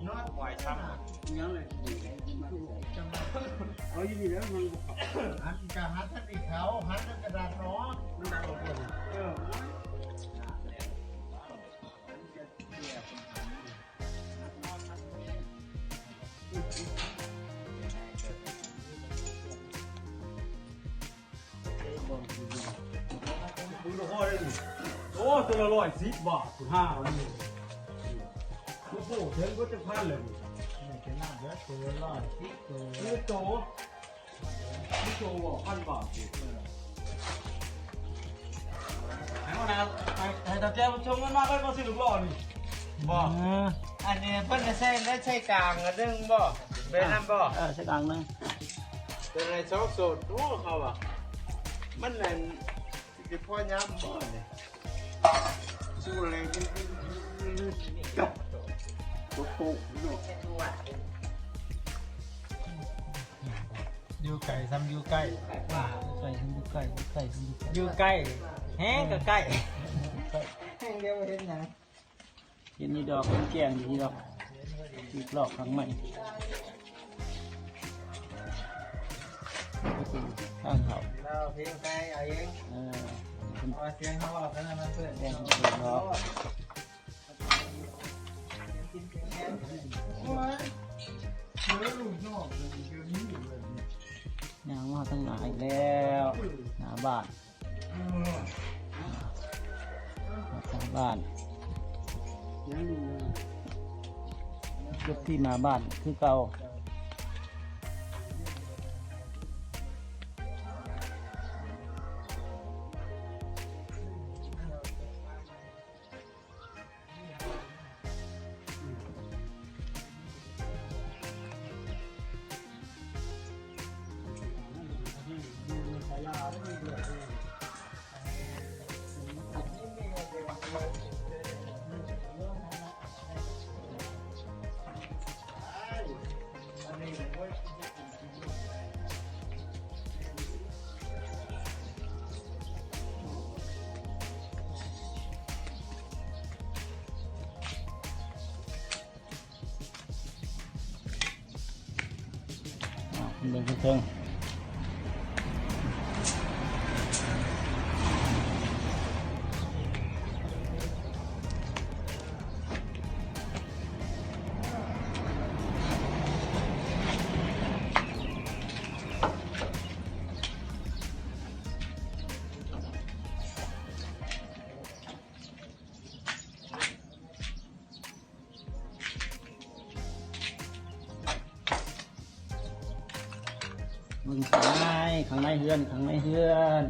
นอดปล่อยทำยังเลยเอาอยู่นี่แล้วมันหันกระหันทัดอีกเขาหันกระดาษร้อนมันดังหมดโอ้ตัวละ110 บาทคุณห้าวันนี้โอ้โหเท่าก็จะพันเลยนี่เป็นหน้าเยอะตัว110ตัวนี่โตบอก1,000 บาทไอ้คนนั้นไอ้ตาแก้วชมมันมากเลยมาสิลูกหล่อนี่บอกอันนี้เพิ่นจะใช้ได้ใช้กลางกันนึงบ่เป็นนั่นบ่ใช่กลางนึงเป็นอะไรซอกสดโอ้เขาอ่ะมันนั่นสิพ่อย้ำบ่เนี่ยสู้อะไรกันกับตัวโคกเนาะอยู่ไก่ซ้ำอยู่ใกล้ไก่ขึ้นอยู่ไก่ไก่ขึ้นอยู่ใกล้แห้งกับใกล้แห้งเดียวเห็นยังเห็นนี่ดอกเป็นแกงดีดอกอีกหลอกครั้งใหม่ข้างเขา เราเพียงใครเอาเองเอาเสียงเขาบอกกันนะเพื่อนแดงเนาะยางมาตั้งหลายแล้วหน้าบ้านบ้านยกที่มาบ้านคือเก่าเดินเชิงมึงข้างในเฮือนข้างในเฮือน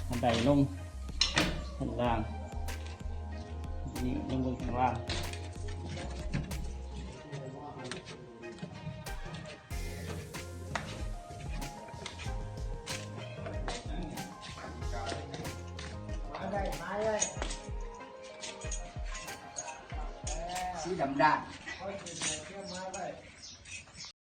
บันไดลงข้างล่างนี่ลงบนข้างล่างสีดำด่าง